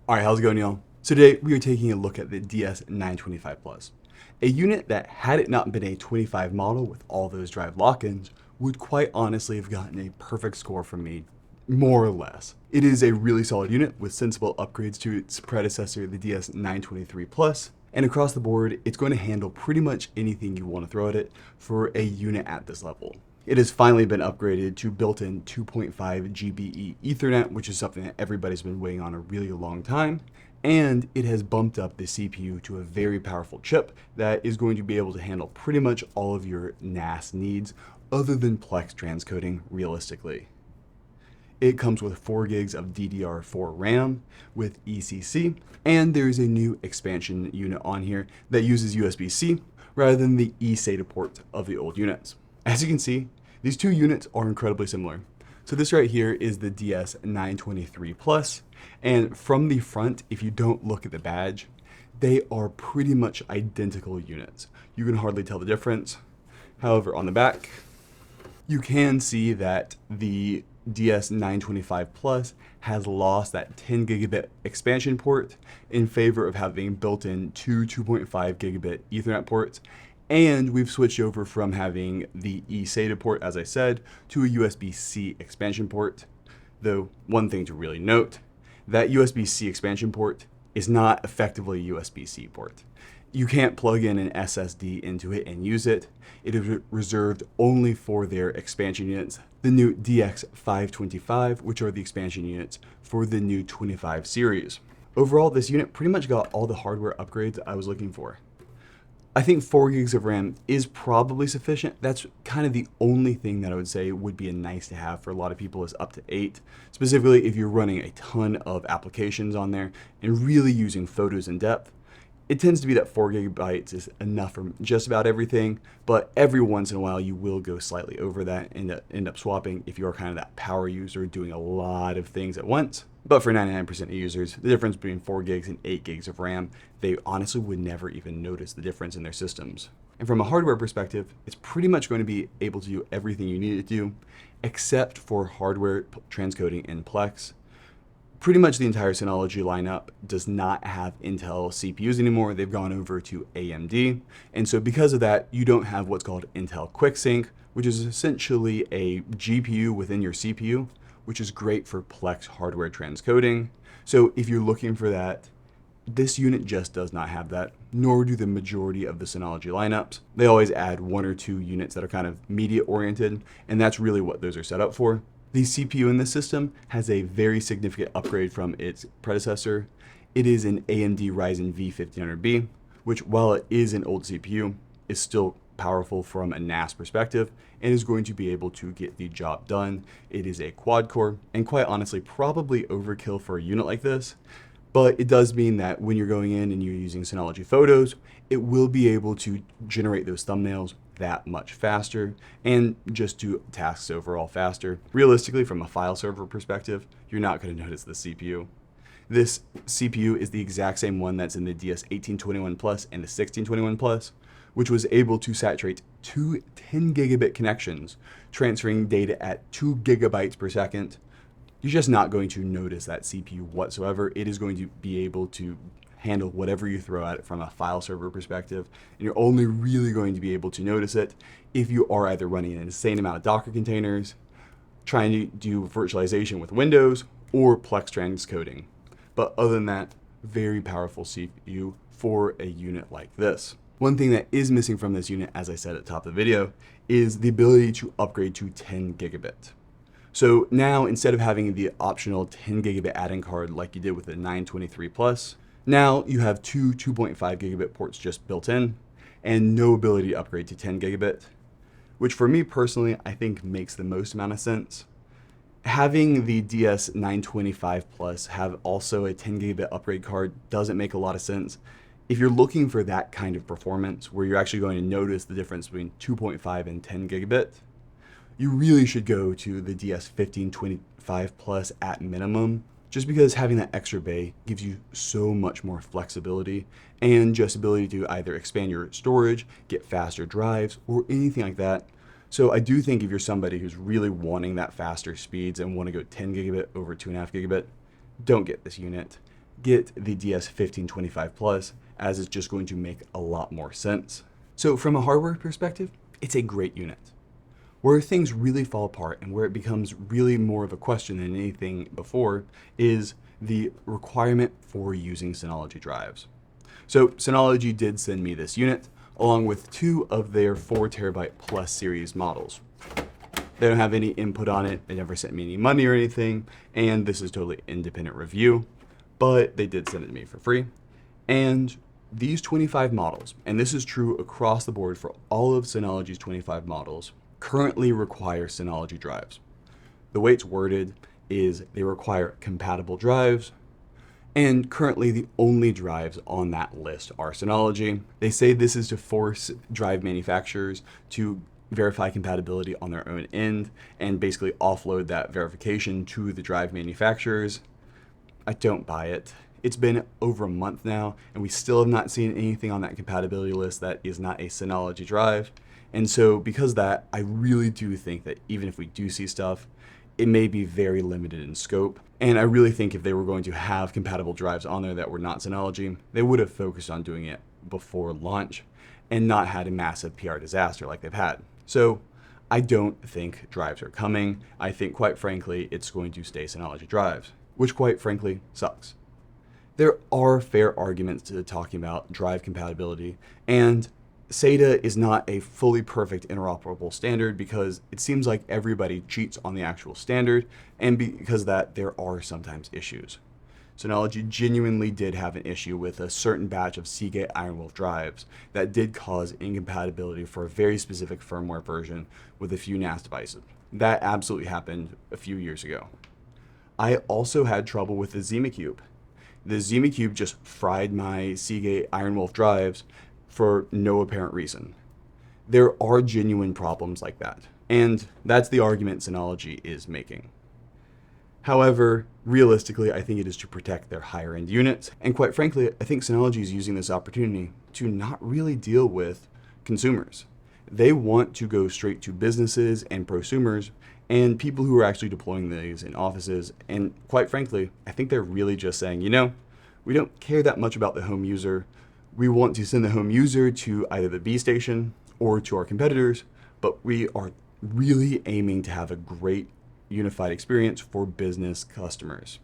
All right, how's it going, y'all? So today we are taking a look at the DS925 Plus, a unit that, had it not been a 25 model with all those drive lock-ins, would quite honestly have gotten a perfect score from me, more or less. It is a really solid unit with sensible upgrades to its predecessor, the DS923 Plus, and across the board, it's going to handle pretty much anything you want to throw at it for a unit at this level. It has finally been upgraded to built-in 2.5 GBE Ethernet, which is something that everybody's been waiting on a really long time. And it has bumped up the CPU to a very powerful chip that is going to be able to handle pretty much all of your NAS needs other than Plex transcoding realistically. It comes with 4 gigs of DDR4 RAM with ECC, and there's a new expansion unit on here that uses USB-C rather than the eSATA port of the old units. As you can see, these two units are incredibly similar. So this right here is the DS923 Plus, and from the front, if you don't look at the badge, they are pretty much identical units. You can hardly tell the difference. However, on the back, you can see that the DS925 Plus has lost that 10 gigabit expansion port in favor of having built-in two 2.5 gigabit Ethernet ports. And we've switched over from having the eSATA port, as I said, to a USB-C expansion port. Though, one thing to really note, that USB-C expansion port is not effectively a USB-C port. You can't plug in an SSD into it and use it. It is reserved only for their expansion units, the new DX525, which are the expansion units for the new 25 series. Overall, this unit pretty much got all the hardware upgrades I was looking for. I think 4 gigs of RAM is probably sufficient. That's kind of the only thing that I would say would be a nice to have for a lot of people is up to 8, specifically if you're running a ton of applications on there and really using photos in depth. It tends to be that 4 gigabytes is enough for just about everything, but every once in a while you will go slightly over that and end up swapping if you're kind of that power user doing a lot of things at once. But for 99% of users, the difference between 4 gigs and 8 gigs of RAM, they honestly would never even notice the difference in their systems. And from a hardware perspective, it's pretty much going to be able to do everything you need it to do, except for hardware transcoding in Plex. Pretty much the entire Synology lineup does not have Intel CPUs anymore. They've gone over to AMD. And so because of that, you don't have what's called Intel QuickSync, which is essentially a GPU within your CPU, which is great for Plex hardware transcoding. So if you're looking for that, this unit just does not have that, nor do the majority of the Synology lineups. They always add 1 or 2 units that are kind of media oriented, and that's really what those are set up for. The CPU in this system has a very significant upgrade from its predecessor. It is an AMD Ryzen V1500B, which while it is an old CPU, is still powerful from a NAS perspective and is going to be able to get the job done. It is a quad core and quite honestly probably overkill for a unit like this, but it does mean that when you're going in and you're using Synology Photos, it will be able to generate those thumbnails that much faster and just do tasks overall faster. Realistically, from a file server perspective, you're not going to notice the CPU. This CPU is the exact same one that's in the DS1821 Plus and the 1621 Plus, which was able to saturate two 10 gigabit connections, transferring data at 2 gigabytes per second. You're just not going to notice that CPU whatsoever. It is going to be able to handle whatever you throw at it from a file server perspective, and you're only really going to be able to notice it if you are either running an insane amount of Docker containers, trying to do virtualization with Windows, or Plex transcoding. But other than that, very powerful CPU for a unit like this. One thing that is missing from this unit, as I said at the top of the video, is the ability to upgrade to 10 gigabit. So now, instead of having the optional 10 gigabit add-in card like you did with the 923 Plus, now you have two 2.5 gigabit ports just built in and no ability to upgrade to 10 gigabit, which for me personally, I think makes the most amount of sense. Having the DS925 Plus have also a 10 gigabit upgrade card doesn't make a lot of sense. If you're looking for that kind of performance where you're actually going to notice the difference between 2.5 and 10 gigabit, you really should go to the DS1525 Plus at minimum, just because having that extra bay gives you so much more flexibility and just ability to either expand your storage, get faster drives, or anything like that. So I do think if you're somebody who's really wanting that faster speeds and want to go 10 gigabit over 2.5 gigabit, don't get this unit. get the DS1525 Plus, as it's just going to make a lot more sense. So from a hardware perspective, it's a great unit. Where things really fall apart and where it becomes really more of a question than anything before is the requirement for using Synology drives. So Synology did send me this unit along with 2 of their 4TB Plus series models. They don't have any input on it, they never sent me any money or anything, and this is totally independent review, but they did send it to me for free. And these 25 models, and this is true across the board for all of Synology's 25 models, currently require Synology drives. The way it's worded is they require compatible drives, and currently the only drives on that list are Synology. They say this is to force drive manufacturers to verify compatibility on their own end and basically offload that verification to the drive manufacturers. I don't buy it. It's been over a month now, and we still have not seen anything on that compatibility list that is not a Synology drive. And so because of that, I really do think that even if we do see stuff, it may be very limited in scope. And I really think if they were going to have compatible drives on there that were not Synology, they would have focused on doing it before launch and not had a massive PR disaster like they've had. So I don't think drives are coming. I think, quite frankly, it's going to stay Synology drives, which quite frankly sucks. There are fair arguments to talking about drive compatibility, and SATA is not a fully perfect interoperable standard because it seems like everybody cheats on the actual standard, and because of that, there are sometimes issues. Synology genuinely did have an issue with a certain batch of Seagate Ironwolf drives that did cause incompatibility for a very specific firmware version with a few NAS devices. That absolutely happened a few years ago. I also had trouble with the ZemiCube. The ZemiCube just fried my Seagate Ironwolf drives for no apparent reason. There are genuine problems like that, and that's the argument Synology is making. However, realistically, I think it is to protect their higher end units, and quite frankly, I think Synology is using this opportunity to not really deal with consumers. They want to go straight to businesses and prosumers and people who are actually deploying these in offices, and quite frankly, I think they're really just saying, we don't care that much about the home user. We want to send the home user to either the B station or to our competitors, but we are really aiming to have a great unified experience for business customers.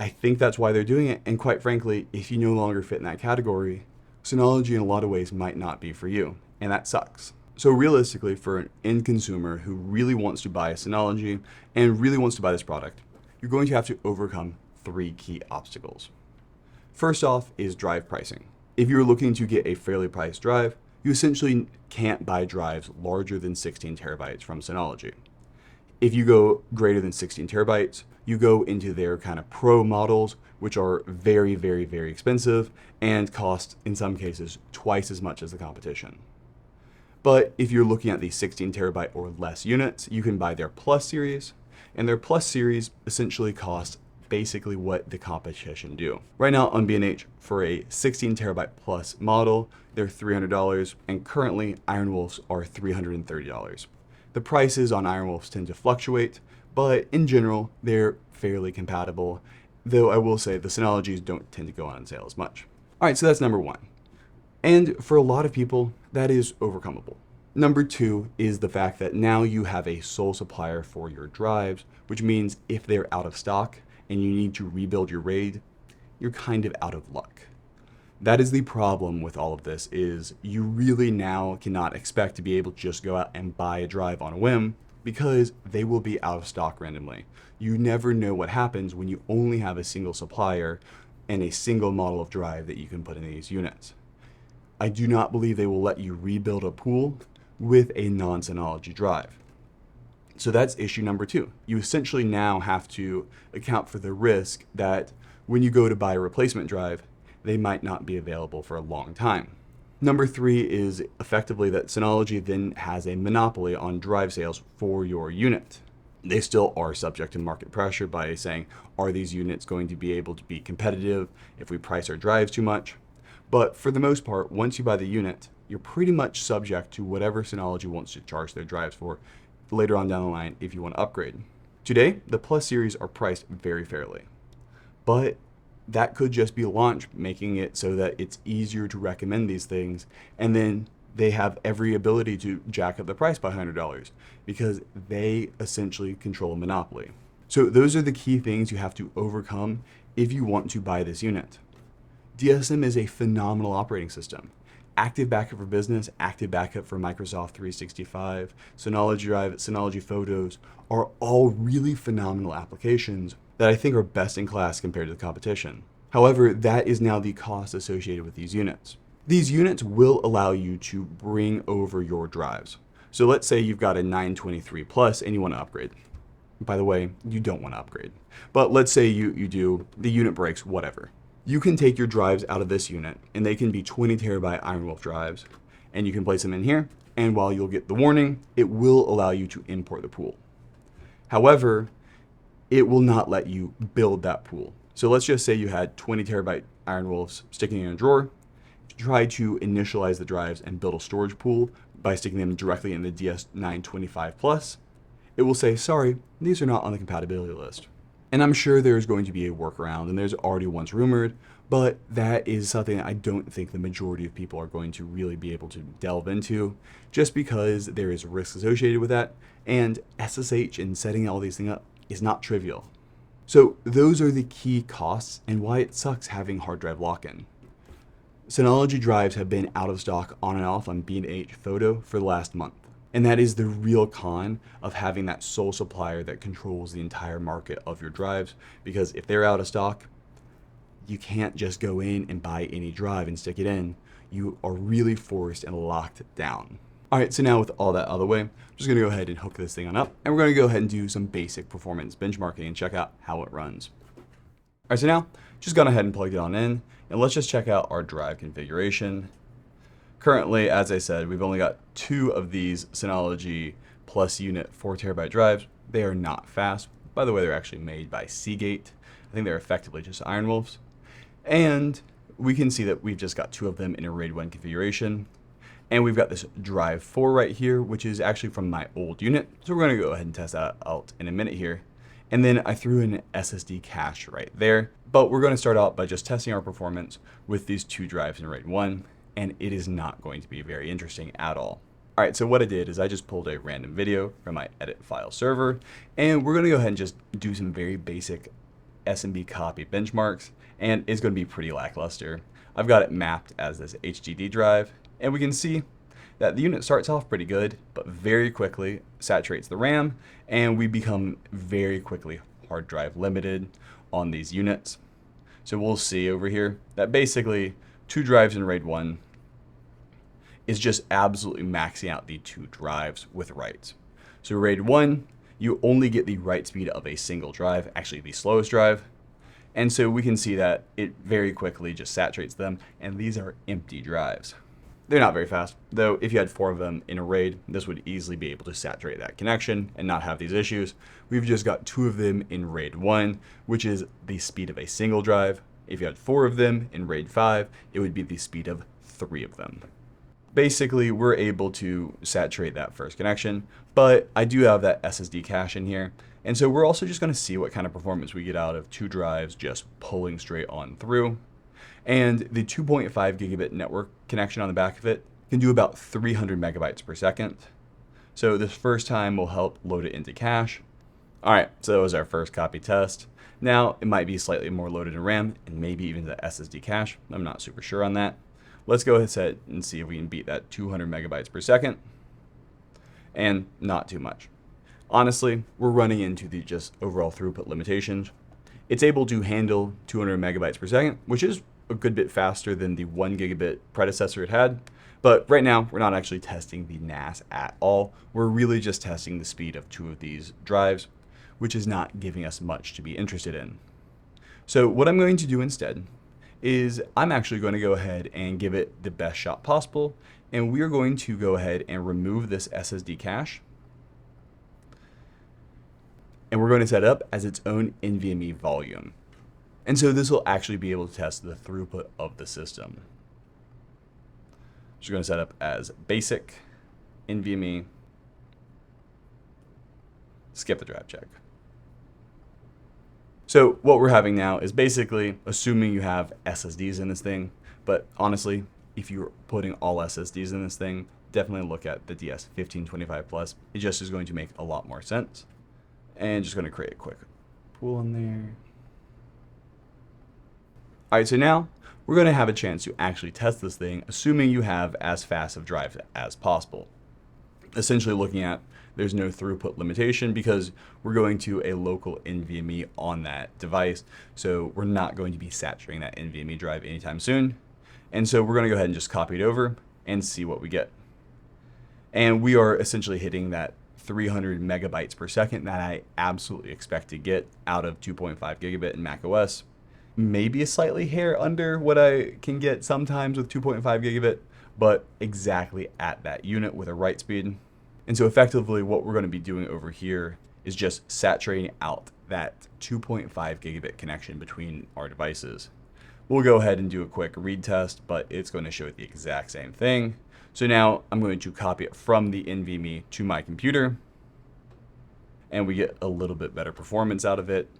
I think that's why they're doing it, and quite frankly, if you no longer fit in that category, Synology in a lot of ways might not be for you, and that sucks. So realistically, for an end consumer who really wants to buy a Synology and really wants to buy this product, you're going to have to overcome 3 key obstacles. First off is drive pricing. If you're looking to get a fairly priced drive, you essentially can't buy drives larger than 16 terabytes from Synology. If you go greater than 16 terabytes, you go into their kind of pro models, which are very, very, very expensive and cost, in some cases, twice as much as the competition. But if you're looking at the 16 terabyte or less units, you can buy their Plus series, and their Plus series essentially costs basically what the competition do. Right now on B&H, for a 16 terabyte plus model, they're $300, and currently Ironwolves are $330. The prices on Ironwolves tend to fluctuate, but in general, they're fairly compatible, though I will say the Synologies don't tend to go on sale as much. All right, so that's number 1. And for a lot of people, that is overcomable. Number 2 is the fact that now you have a sole supplier for your drives, which means if they're out of stock and you need to rebuild your RAID, you're kind of out of luck. That is the problem with all of this, is you really now cannot expect to be able to just go out and buy a drive on a whim, because they will be out of stock randomly. You never know what happens when you only have a single supplier and a single model of drive that you can put in these units. I do not believe they will let you rebuild a pool with a non-Synology drive. So that's issue number 2. You essentially now have to account for the risk that when you go to buy a replacement drive, they might not be available for a long time. Number 3 is effectively that Synology then has a monopoly on drive sales for your unit. They still are subject to market pressure by saying, are these units going to be able to be competitive if we price our drives too much? But for the most part, once you buy the unit, you're pretty much subject to whatever Synology wants to charge their drives for later on down the line if you want to upgrade. Today, the Plus series are priced very fairly, but that could just be launch, making it so that it's easier to recommend these things. And then they have every ability to jack up the price by $100 because they essentially control a monopoly. So those are the key things you have to overcome if you want to buy this unit. DSM is a phenomenal operating system. Active Backup for Business, Active Backup for Microsoft 365, Synology Drive, Synology Photos are all really phenomenal applications that I think are best in class compared to the competition. However, that is now the cost associated with these units. These units will allow you to bring over your drives. So let's say you've got a 923 Plus and you want to upgrade. By the way, you don't want to upgrade. But let's say you do, the unit breaks, whatever. You can take your drives out of this unit, and they can be 20 terabyte Ironwolf drives, and you can place them in here, and while you'll get the warning, it will allow you to import the pool. However, it will not let you build that pool. So let's just say you had 20 terabyte Ironwolves sticking in a drawer. Try to initialize the drives and build a storage pool by sticking them directly in the DS925 Plus. It will say, sorry, these are not on the compatibility list. And I'm sure there's going to be a workaround, and there's already once rumored, but that is something that I don't think the majority of people are going to really be able to delve into, just because there is risk associated with that, and SSH and setting all these things up is not trivial. So those are the key costs and why it sucks having hard drive lock-in. Synology drives have been out of stock on and off on B&H Photo for the last month. And that is the real con of having that sole supplier that controls the entire market of your drives, because if they're out of stock, you can't just go in and buy any drive and stick it in. You are really forced and locked down. All right, so now with all that out of the way, I'm just gonna go ahead and hook this thing on up, and we're gonna go ahead and do some basic performance benchmarking and check out how it runs. All right, so now just gone ahead and plugged it on in, and let's just check out our drive configuration. Currently, as I said, we've only got 2 of these Synology Plus Unit 4 terabyte drives. They are not fast. By the way, they're actually made by Seagate. I think they're effectively just Ironwolves. And we can see that we've just got 2 of them in a RAID 1 configuration. And we've got this drive 4 right here, which is actually from my old unit. So we're going to go ahead and test that out in a minute here. And then I threw in an SSD cache right there. But we're going to start out by just testing our performance with these 2 drives in RAID 1. And it is not going to be very interesting at all. All right, so what I did is I just pulled a random video from my edit file server, and we're gonna go ahead and just do some very basic SMB copy benchmarks, and it's gonna be pretty lackluster. I've got it mapped as this HDD drive, and we can see that the unit starts off pretty good, but very quickly saturates the RAM, and we become very quickly hard drive limited on these units. So we'll see over here that basically 2 drives in RAID 1 is just absolutely maxing out the 2 drives with writes. So RAID 1, you only get the write speed of a single drive, actually the slowest drive. And so we can see that it very quickly just saturates them, and these are empty drives. They're not very fast, though if you had 4 of them in a RAID, this would easily be able to saturate that connection and not have these issues. We've just got 2 of them in RAID 1, which is the speed of a single drive. If you had 4 of them in RAID 5, it would be the speed of 3 of them. Basically, we're able to saturate that first connection, but I do have that SSD cache in here. And so we're also just going to see what kind of performance we get out of 2 drives just pulling straight on through. And the 2.5 gigabit network connection on the back of it can do about 300 megabytes per second. So this first time will help load it into cache. All right, so that was our first copy test. Now it might be slightly more loaded in RAM and maybe even the SSD cache. I'm not super sure on that. Let's go ahead and see if we can beat that 200 megabytes per second, and not too much. Honestly, we're running into the just overall throughput limitations. It's able to handle 200 megabytes per second, which is a good bit faster than the 1 gigabit predecessor it had. But right now, we're not actually testing the NAS at all. We're really just testing the speed of 2 of these drives, which is not giving us much to be interested in. So what I'm going to do instead is I'm actually going to go ahead and give it the best shot possible, and we are going to go ahead and remove this SSD cache, and we're going to set it up as its own NVMe volume. And so this will actually be able to test the throughput of the system. So we're going to set up as basic NVMe, skip the drive check. So what we're having now is basically assuming you have SSDs in this thing, but honestly, if you're putting all SSDs in this thing, definitely look at the DS1525 Plus. It just is going to make a lot more sense. And just going to create a quick pool in there. All right, so now we're going to have a chance to actually test this thing, assuming you have as fast of drive as possible. Essentially looking at there's no throughput limitation because we're going to a local NVMe on that device. So we're not going to be saturating that NVMe drive anytime soon. And so we're going to go ahead and just copy it over and see what we get. And we are essentially hitting that 300 megabytes per second that I absolutely expect to get out of 2.5 gigabit in macOS. Maybe a slightly hair under what I can get sometimes with 2.5 gigabit, but exactly at that unit with a write speed. And so effectively what we're going to be doing over here is just saturating out that 2.5 gigabit connection between our devices. We'll go ahead and do a quick read test, but it's going to show the exact same thing. So now I'm going to copy it from the NVMe to my computer, and we get a little bit better performance out of it.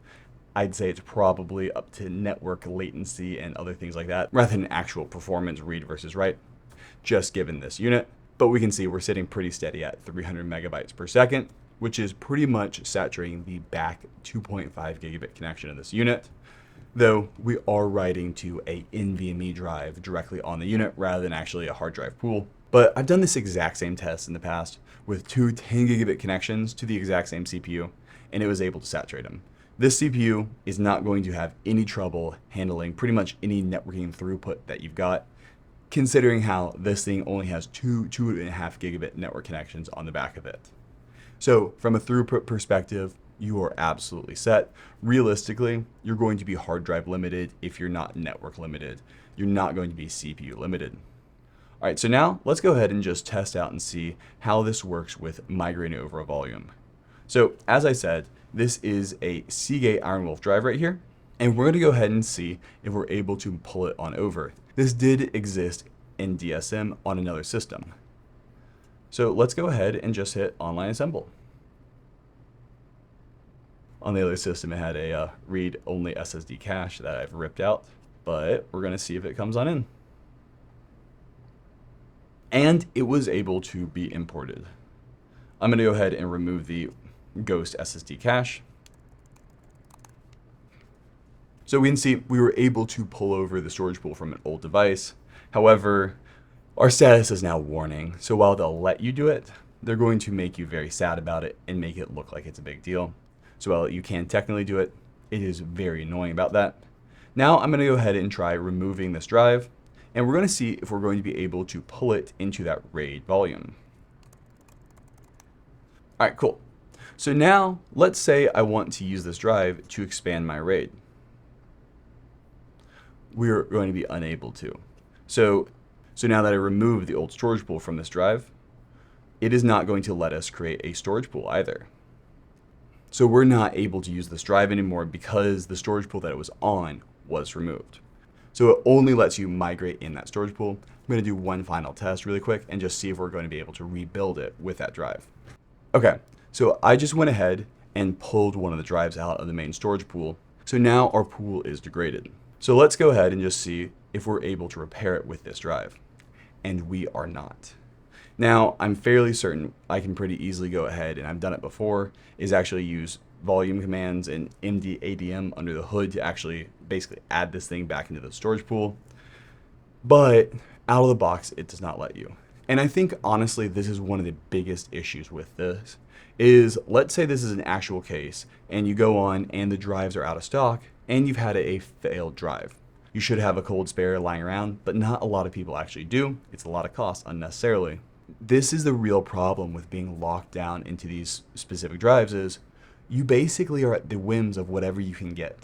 I'd say it's probably up to network latency and other things like that, rather than actual performance read versus write, just given this unit. But we can see we're sitting pretty steady at 300 megabytes per second, which is pretty much saturating the back 2.5 gigabit connection of this unit, though we are writing to a NVMe drive directly on the unit rather than actually a hard drive pool. But I've done this exact same test in the past with two 10 gigabit connections to the exact same CPU, and it was able to saturate them. This CPU is not going to have any trouble handling pretty much any networking throughput that you've got, considering how this thing only has two 2.5 gigabit network connections on the back of it. So from a throughput perspective, you are absolutely set. Realistically, you're going to be hard drive limited if you're not network limited. You're not going to be CPU limited. All right, so now let's go ahead and just test out and see how this works with migrating over a volume. So as I said, this is a Seagate Iron Wolf drive right here, and we're going to go ahead and see if we're able to pull it on over. This did exist in DSM on another system. So let's go ahead and just hit online assemble. On the other system, it had a read-only SSD cache that I've ripped out, but we're going to see if it comes on in. And it was able to be imported. I'm going to go ahead and remove the ghost SSD cache. So we can see we were able to pull over the storage pool from an old device. However, our status is now warning. So while they'll let you do it, they're going to make you very sad about it and make it look like it's a big deal. So while you can technically do it, it is very annoying about that. Now I'm going to go ahead and try removing this drive, and we're going to see if we're going to be able to pull it into that RAID volume. All right, cool. So now let's say I want to use this drive to expand my RAID. We're going to be unable to. So now that I removed the old storage pool from this drive, it is not going to let us create a storage pool either. So we're not able to use this drive anymore because the storage pool that it was on was removed. So it only lets you migrate in that storage pool. I'm going to do one final test really quick and just see if we're going to be able to rebuild it with that drive. Okay, so I just went ahead and pulled one of the drives out of the main storage pool. So now our pool is degraded. So let's go ahead and just see if we're able to repair it with this drive. And we are not. Now, I'm fairly certain I can pretty easily go ahead, and I've done it before, is actually use volume commands and mdadm under the hood to actually basically add this thing back into the storage pool. But out of the box, it does not let you. And I think, honestly, this is one of the biggest issues with this, is let's say this is an actual case, and you go on and the drives are out of stock, and you've had a failed drive. You should have a cold spare lying around, but not a lot of people actually do. It's a lot of cost unnecessarily. This is the real problem with being locked down into these specific drives is you basically are at the whims of whatever you can get.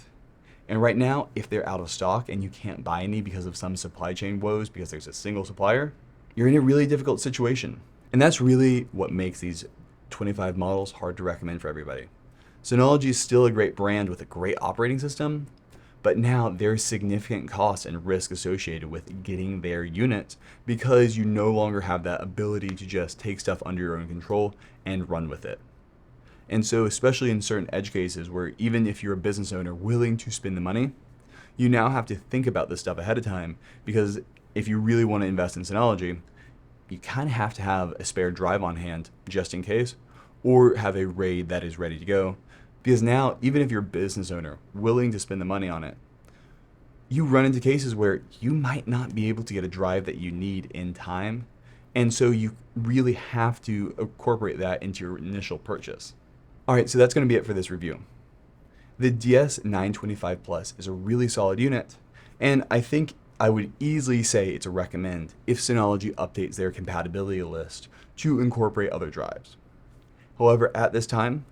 And right now, if they're out of stock and you can't buy any because of some supply chain woes because there's a single supplier, you're in a really difficult situation. And that's really what makes these 25 models hard to recommend for everybody. Synology is still a great brand with a great operating system, but now there's significant cost and risk associated with getting their units because you no longer have that ability to just take stuff under your own control and run with it. And so, especially in certain edge cases where even if you're a business owner willing to spend the money, you now have to think about this stuff ahead of time, because if you really want to invest in Synology, you kind of have to have a spare drive on hand just in case, or have a RAID that is ready to go. Because now, even if you're a business owner willing to spend the money on it, you run into cases where you might not be able to get a drive that you need in time. And so you really have to incorporate that into your initial purchase. All right, so that's going to be it for this review. The DS925 Plus is a really solid unit, and I think I would easily say it's a recommend if Synology updates their compatibility list to incorporate other drives. However, at this time,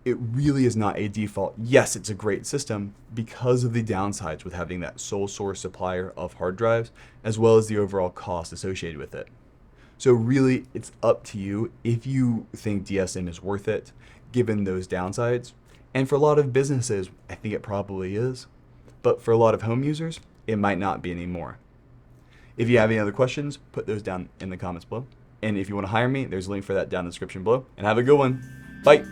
it really is not a default. Yes, it's a great system because of the downsides with having that sole source supplier of hard drives, as well as the overall cost associated with it. So really, it's up to you if you think DSN is worth it, given those downsides. And for a lot of businesses, I think it probably is. But for a lot of home users, it might not be anymore. If you have any other questions, put those down in the comments below. And if you want to hire me, there's a link for that down in the description below. And have a good one. Bye.